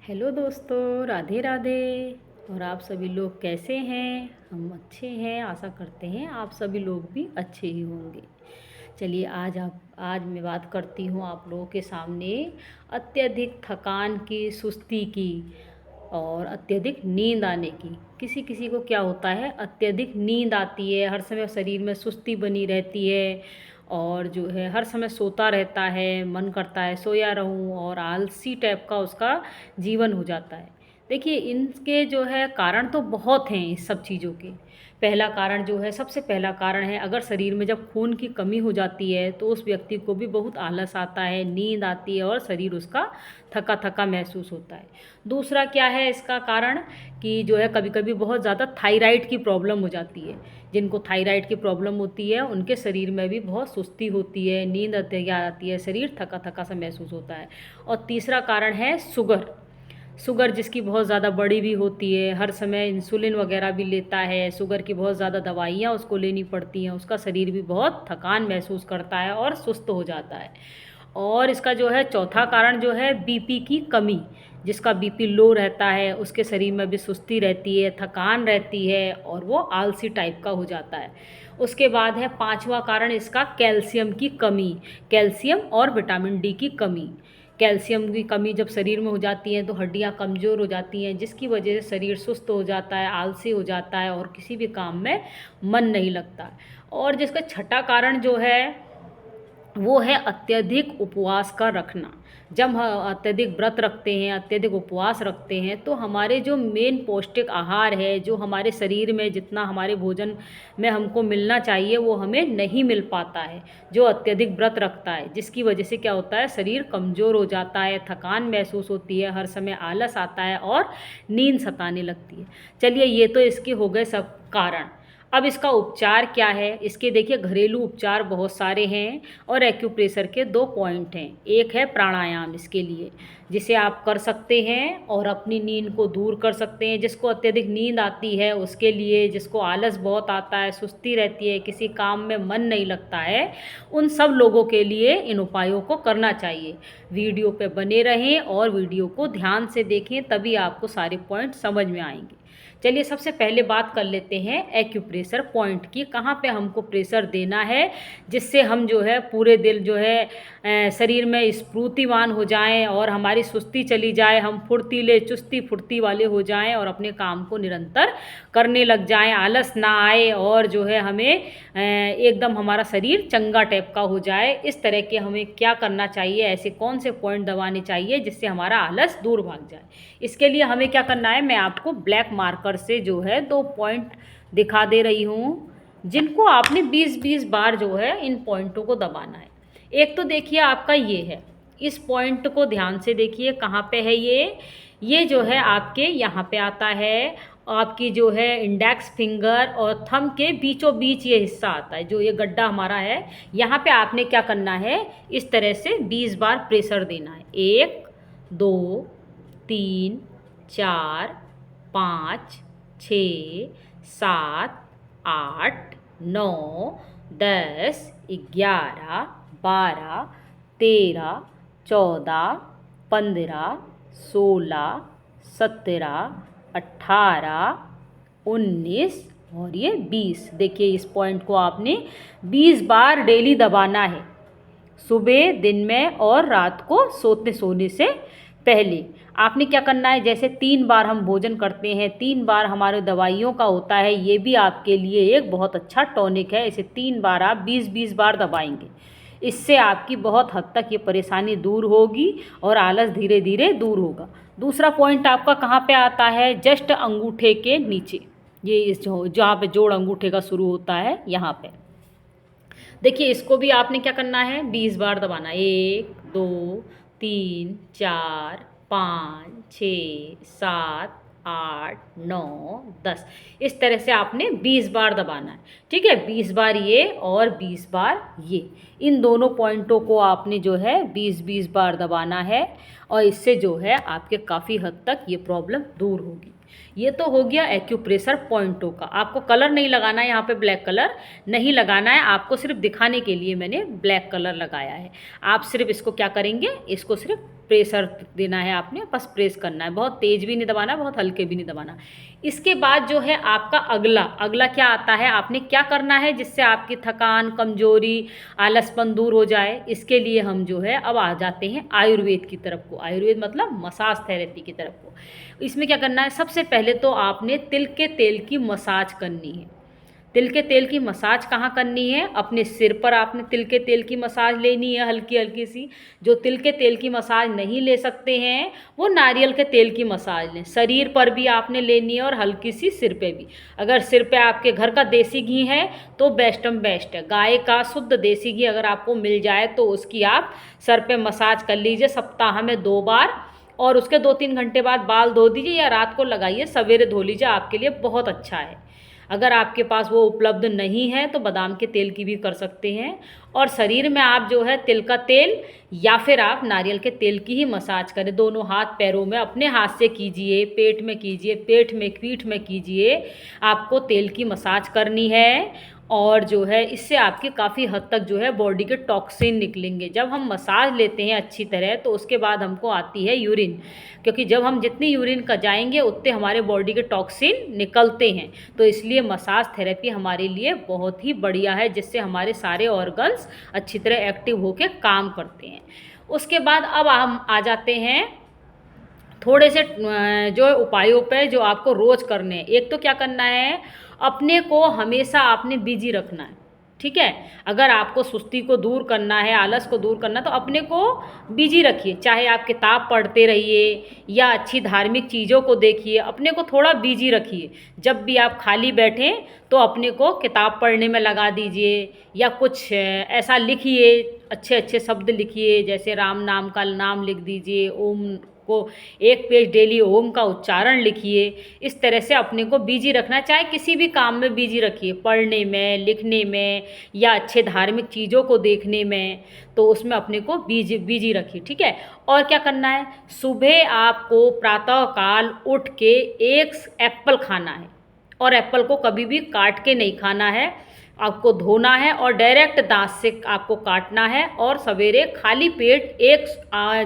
Hello दोस्तों, राधे राधे। और आप सभी लोग कैसे हैं? हम अच्छे हैं, आशा करते हैं आप सभी लोग भी अच्छे ही होंगे। चलिए आज मैं बात करती हूँ आप लोगों के सामने अत्यधिक थकान की, सुस्ती की और अत्यधिक नींद आने की। किसी किसी को क्या होता है, अत्यधिक नींद आती है, हर समय शरीर में सुस्ती बनी रहती है और जो है हर समय सोता रहता है, मन करता है सोया रहूं और आलसी टाइप का उसका जीवन हो जाता है। देखिए, इनके जो है कारण तो बहुत हैं इस सब चीज़ों के। पहला कारण जो है, सबसे पहला कारण है, अगर शरीर में जब खून की कमी हो जाती है तो उस व्यक्ति को भी बहुत आलस आता है, नींद आती है और शरीर उसका थका थका महसूस होता है। दूसरा क्या है इसका कारण, कि जो है कभी कभी बहुत ज़्यादा थायराइड की प्रॉब्लम हो जाती है। जिनको थायराइड की प्रॉब्लम होती है उनके शरीर में भी बहुत सुस्ती होती है, नींद आती है, शरीर थका थका सा महसूस होता है। और तीसरा कारण है शुगर। शुगर जिसकी बहुत ज़्यादा बड़ी भी होती है, हर समय इंसुलिन वगैरह भी लेता है, शुगर की बहुत ज़्यादा दवाइयाँ उसको लेनी पड़ती हैं, उसका शरीर भी बहुत थकान महसूस करता है और सुस्त हो जाता है। और इसका जो है चौथा कारण जो है बीपी की कमी। जिसका बीपी लो रहता है उसके शरीर में भी सुस्ती रहती है, थकान रहती है और वो आलसी टाइप का हो जाता है। उसके बाद है पांचवा कारण इसका कैल्शियम की कमी। कैल्शियम और विटामिन डी की कमी। कैल्शियम की कमी जब शरीर में हो जाती है तो हड्डियां कमज़ोर हो जाती हैं, जिसकी वजह से शरीर सुस्त हो जाता है, आलसी हो जाता है और किसी भी काम में मन नहीं लगता। और जिसका छठा कारण जो है वो है अत्यधिक उपवास का रखना। जब हम अत्यधिक व्रत रखते हैं, अत्यधिक उपवास रखते हैं, तो हमारे जो मेन पौष्टिक आहार है, जो हमारे शरीर में जितना हमारे भोजन में हमको मिलना चाहिए वो हमें नहीं मिल पाता है, जो अत्यधिक व्रत रखता है, जिसकी वजह से क्या होता है, शरीर कमज़ोर हो जाता है, थकान महसूस होती है, हर समय आलस आता है और नींद सताने लगती है। चलिए, ये तो इसके हो गए सब कारण। अब इसका उपचार क्या है, इसके देखिए घरेलू उपचार बहुत सारे हैं और एक्यूप्रेशर के दो पॉइंट हैं। एक है प्राणायाम इसके लिए, जिसे आप कर सकते हैं और अपनी नींद को दूर कर सकते हैं। जिसको अत्यधिक नींद आती है उसके लिए, जिसको आलस बहुत आता है, सुस्ती रहती है, किसी काम में मन नहीं लगता है, उन सब लोगों के लिए इन उपायों को करना चाहिए। वीडियो पे बने रहें और वीडियो को ध्यान से देखें, तभी आपको सारे पॉइंट समझ में आएंगे। चलिए, सबसे पहले बात कर लेते हैं एक्यूप्रेशर पॉइंट की, कहाँ पे हमको प्रेशर देना है जिससे हम जो है पूरे दिन जो है शरीर में स्फूर्तिवान हो जाएं और हमारी सुस्ती चली जाए, हम फुर्तीले चुस्ती फुर्ती वाले हो जाएं और अपने काम को निरंतर करने लग जाएं, आलस ना आए और जो है हमें एकदम हमारा शरीर चंगा टाइप का हो जाए। इस तरह के हमें क्या करना चाहिए, ऐसे कौन से पॉइंट दबाने चाहिए जिससे हमारा आलस दूर भाग जाए। इसके लिए हमें क्या करना है, मैं आपको ब्लैक मार्कर से जो है दो पॉइंट दिखा दे रही हूँ, जिनको आपने 20-20 बार जो है इन पॉइंटों को दबाना है। एक तो देखिए आपका ये है, इस पॉइंट को ध्यान से देखिए कहाँ पे है ये जो है आपके यहाँ पे आता है। आपकी जो है इंडेक्स फिंगर और थंब के बीचों बीच ये हिस्सा आता है, जो ये गड्ढा हमारा है, यहाँ पे आपने क्या करना है, इस तरह से 20 बार प्रेशर देना है। 1 2 3 4 5 6 7 8 9 10 11 12 13 14 15 16 17 18 19 और ये 20। देखिए, इस पॉइंट को आपने 20 बार डेली दबाना है, सुबह, दिन में और रात को सोने से पहले। आपने क्या करना है, जैसे 3 बार हम भोजन करते हैं, 3 बार हमारे दवाइयों का होता है, ये भी आपके लिए एक बहुत अच्छा टॉनिक है। इसे 3 बार आप 20-20 बार दबाएंगे, इससे आपकी बहुत हद तक ये परेशानी दूर होगी और आलस धीरे धीरे दूर होगा। दूसरा पॉइंट आपका कहाँ पे आता है, जस्ट अंगूठे के नीचे, ये इस जहाँ पे जोड़ अंगूठे का शुरू होता है, यहाँ पे देखिए। इसको भी आपने क्या करना है, 20 बार दबाना। 1 2 3 4 5 6 7 8 9 10, इस तरह से आपने 20 बार दबाना है। ठीक है, 20 बार ये और 20 बार ये, इन दोनों पॉइंटों को आपने जो है 20-20 बार दबाना है और इससे जो है आपके काफ़ी हद तक ये प्रॉब्लम दूर होगी। ये तो हो गया एक्यूप्रेशर पॉइंटों का। आपको कलर नहीं लगाना है, यहाँ पे ब्लैक कलर नहीं लगाना है, आपको सिर्फ दिखाने के लिए मैंने ब्लैक कलर लगाया है। आप सिर्फ इसको क्या करेंगे, इसको सिर्फ प्रेशर देना है आपने, बस प्रेस करना है, बहुत तेज़ भी नहीं दबाना, बहुत हल्के भी नहीं दबाना। इसके बाद जो है आपका अगला अगला क्या आता है, आपने क्या करना है जिससे आपकी थकान, कमजोरी, आलसपन दूर हो जाए। इसके लिए हम जो है अब आ जाते हैं आयुर्वेद की तरफ को। आयुर्वेद मतलब मसाज थेरेपी की तरफ को। इसमें क्या करना है, सबसे पहले तो आपने तिल के तेल की मसाज करनी है। तिल के तेल की मसाज कहाँ करनी है, अपने सिर पर आपने तिल के तेल की मसाज लेनी है, हल्की हल्की सी। जो तिल के तेल की मसाज नहीं ले सकते हैं वो नारियल के तेल की मसाज लें। शरीर पर भी आपने लेनी है और हल्की सी सिर पे भी। अगर सिर पे आपके घर का देसी घी है तो बेस्टम बेस्ट है। गाय का शुद्ध देसी घी अगर आपको मिल जाए तो उसकी आप सर पे मसाज कर लीजिए सप्ताह में 2 बार। और उसके 2-3 घंटे बाद बाल धो दीजिए या रात को लगाइए, सवेरे धो लीजिए, आपके लिए बहुत अच्छा है। अगर आपके पास वो उपलब्ध नहीं है तो बादाम के तेल की भी कर सकते हैं। और शरीर में आप जो है तिल का तेल या फिर आप नारियल के तेल की ही मसाज करें। दोनों हाथ पैरों में अपने हाथ से कीजिए, पेट में कीजिए, पेट में पीठ में कीजिए, आपको तेल की मसाज करनी है। और जो है इससे आपकी काफ़ी हद तक जो है बॉडी के टॉक्सिन निकलेंगे। जब हम मसाज लेते हैं अच्छी तरह तो उसके बाद हमको आती है यूरिन, क्योंकि जब हम जितनी यूरिन का जाएंगे उतने हमारे बॉडी के टॉक्सिन निकलते हैं। तो इसलिए मसाज थेरेपी हमारे लिए बहुत ही बढ़िया है, जिससे हमारे सारे ऑर्गन्स अच्छी तरह एक्टिव होकर काम करते हैं। उसके बाद अब हम आ जाते हैं थोड़े से जो उपायों पे जो आपको रोज़ करने हैं। एक तो क्या करना है, अपने को हमेशा आपने बिजी रखना है। ठीक है, अगर आपको सुस्ती को दूर करना है, आलस को दूर करना है तो अपने को बिजी रखिए। चाहे आप किताब पढ़ते रहिए या अच्छी धार्मिक चीज़ों को देखिए, अपने को थोड़ा बिजी रखिए। जब भी आप खाली बैठें तो अपने को किताब पढ़ने में लगा दीजिए या कुछ ऐसा लिखिए, अच्छे अच्छे शब्द लिखिए, जैसे राम नाम का नाम लिख दीजिए, ओम को 1 पेज डेली ओम का उच्चारण लिखिए। इस तरह से अपने को बिजी रखना, चाहे किसी भी काम में बिजी रखिए, पढ़ने में, लिखने में या अच्छे धार्मिक चीज़ों को देखने में, तो उसमें अपने को बिजी बिजी रखिए। ठीक है, और क्या करना है, सुबह आपको प्रातःकाल उठ के 1 एप्पल खाना है। और एप्पल को कभी भी काट के नहीं खाना है, आपको धोना है और डायरेक्ट दांत से आपको काटना है। और सवेरे खाली पेट एक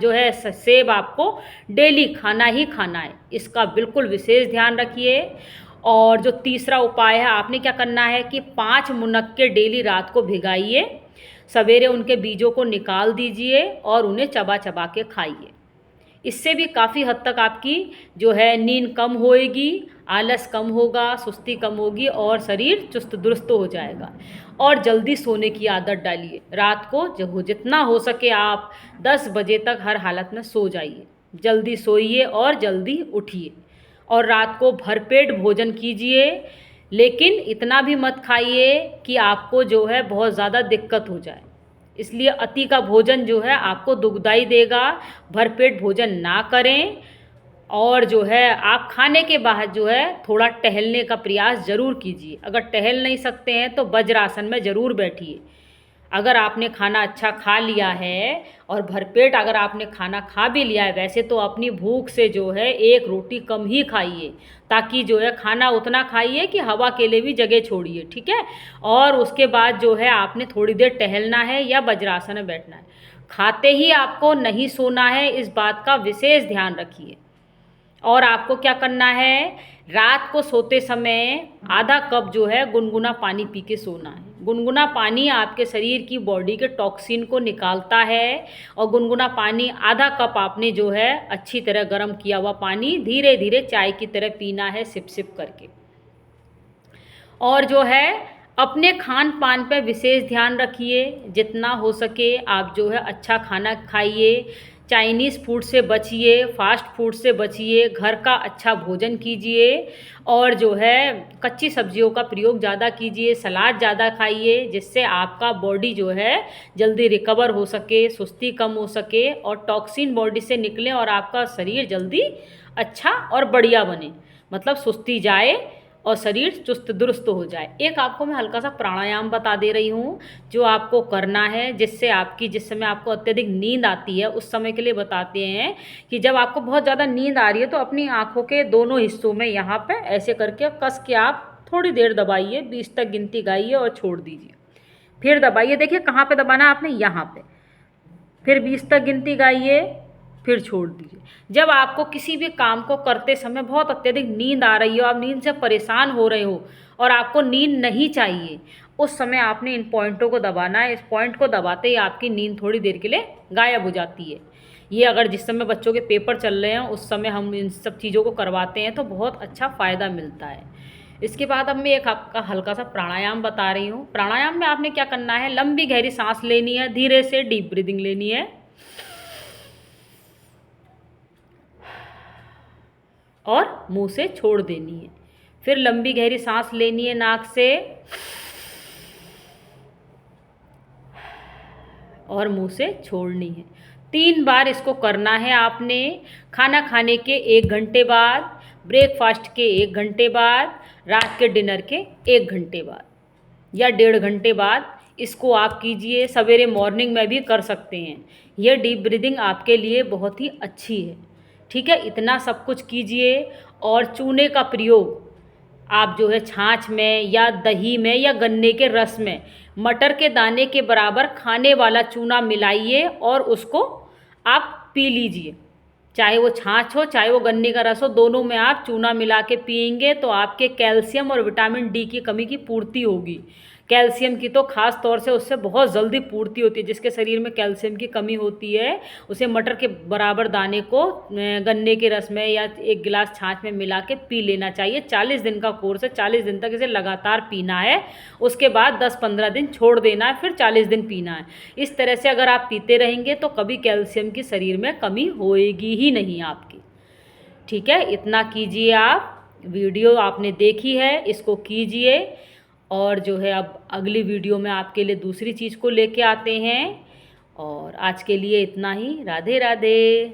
जो है सेब आपको डेली खाना ही खाना है, इसका बिल्कुल विशेष ध्यान रखिए। और जो तीसरा उपाय है, आपने क्या करना है कि 5 मुनक्के डेली रात को भिगाइए, सवेरे उनके बीजों को निकाल दीजिए और उन्हें चबा चबा के खाइए। इससे भी काफ़ी हद तक आपकी जो है नींद कम होएगी, आलस कम होगा, सुस्ती कम होगी और शरीर चुस्त दुरुस्त हो जाएगा। और जल्दी सोने की आदत डालिए। रात को जब जितना हो सके आप 10 बजे तक हर हालत में सो जाइए। जल्दी सोइए और जल्दी उठिए। और रात को भरपेट भोजन कीजिए, लेकिन इतना भी मत खाइए कि आपको जो है बहुत ज़्यादा दिक्कत हो जाए। इसलिए अति का भोजन जो है आपको दुखदाई देगा। भरपेट भोजन ना करें। और जो है आप खाने के बाद जो है थोड़ा टहलने का प्रयास ज़रूर कीजिए। अगर टहल नहीं सकते हैं तो वज्रासन में ज़रूर बैठिए। अगर आपने खाना अच्छा खा लिया है और भरपेट अगर आपने खाना खा भी लिया है, वैसे तो अपनी भूख से जो है 1 रोटी कम ही खाइए, ताकि जो है खाना उतना खाइए कि हवा के लिए भी जगह छोड़िए। ठीक है, और उसके बाद जो है आपने थोड़ी देर टहलना है या वज्रासन में बैठना है। खाते ही आपको नहीं सोना है, इस बात का विशेष ध्यान रखिए। और आपको क्या करना है, रात को सोते समय आधा कप जो है गुनगुना पानी पी के सोना है। गुनगुना पानी आपके शरीर की बॉडी के टॉक्सिन को निकालता है। और गुनगुना पानी आधा कप आपने जो है अच्छी तरह गर्म किया हुआ पानी धीरे धीरे चाय की तरह पीना है, सिप सिप करके। और जो है अपने खान पान पर विशेष ध्यान रखिए। जितना हो सके आप जो है अच्छा खाना खाइए, चाइनीज़ फूड से बचिए, फास्ट फूड से बचिए, घर का अच्छा भोजन कीजिए। और जो है कच्ची सब्जियों का प्रयोग ज़्यादा कीजिए, सलाद ज़्यादा खाइए, जिससे आपका बॉडी जो है जल्दी रिकवर हो सके, सुस्ती कम हो सके और टॉक्सिन बॉडी से निकले और आपका शरीर जल्दी अच्छा और बढ़िया बने, मतलब सुस्ती जाए और शरीर चुस्त दुरुस्त हो जाए। एक आपको मैं हल्का सा प्राणायाम बता दे रही हूँ जो आपको करना है, जिससे आपकी जिस समय आपको अत्यधिक नींद आती है उस समय के लिए बताते हैं कि जब आपको बहुत ज़्यादा नींद आ रही है तो अपनी आँखों के दोनों हिस्सों में यहाँ पे ऐसे करके कस के आप थोड़ी देर दबाइए, 20 तक गिनती गाइए और छोड़ दीजिए। फिर दबाइए, देखिए कहाँ पर दबाना है आपने, यहाँ पर। फिर 20 तक गिनती गाइए, फिर छोड़ दीजिए। जब आपको किसी भी काम को करते समय बहुत अत्यधिक नींद आ रही हो, आप नींद से परेशान हो रहे हो और आपको नींद नहीं चाहिए, उस समय आपने इन पॉइंटों को दबाना है। इस पॉइंट को दबाते ही आपकी नींद थोड़ी देर के लिए गायब हो जाती है। ये अगर जिस समय बच्चों के पेपर चल रहे हैं उस समय हम इन सब चीज़ों को करवाते हैं तो बहुत अच्छा फ़ायदा मिलता है। इसके बाद अब मैं एक आपका हल्का सा प्राणायाम बता रही हूँ। प्राणायाम में आपने क्या करना है, लंबी गहरी सांस लेनी है, धीरे से डीप ब्रीदिंग लेनी है और मुंह से छोड़ देनी है। फिर लंबी गहरी सांस लेनी है नाक से और मुंह से छोड़नी है। 3 बार इसको करना है आपने। खाना खाने के 1 घंटे बाद, ब्रेकफास्ट के 1 घंटे बाद, रात के डिनर के 1 घंटे बाद या 1.5 घंटे बाद इसको आप कीजिए। सवेरे मॉर्निंग में भी कर सकते हैं। यह डीप ब्रीदिंग आपके लिए बहुत ही अच्छी है। ठीक है, इतना सब कुछ कीजिए। और चूने का प्रयोग आप जो है छाछ में या दही में या गन्ने के रस में मटर के दाने के बराबर खाने वाला चूना मिलाइए और उसको आप पी लीजिए। चाहे वो छाछ हो चाहे वो गन्ने का रस हो, दोनों में आप चूना मिला के पिएंगे तो आपके कैल्शियम और विटामिन डी की कमी की पूर्ति होगी। कैल्शियम की तो खास तौर से उससे बहुत जल्दी पूर्ति होती है। जिसके शरीर में कैल्शियम की कमी होती है उसे मटर के बराबर दाने को गन्ने के रस में या 1 गिलास छाछ में मिला के पी लेना चाहिए। 40 दिन का कोर्स है, 40 दिन तक इसे लगातार पीना है। उसके बाद 10-15 दिन छोड़ देना है, फिर 40 दिन पीना है। इस तरह से अगर आप पीते रहेंगे तो कभी कैल्शियम की शरीर में कमी होएगी ही नहीं आपकी। ठीक है, इतना कीजिए आप। वीडियो आपने देखी है, इसको कीजिए। और जो है अब अगली वीडियो में आपके लिए दूसरी चीज़ को लेके आते हैं। और आज के लिए इतना ही। राधे राधे।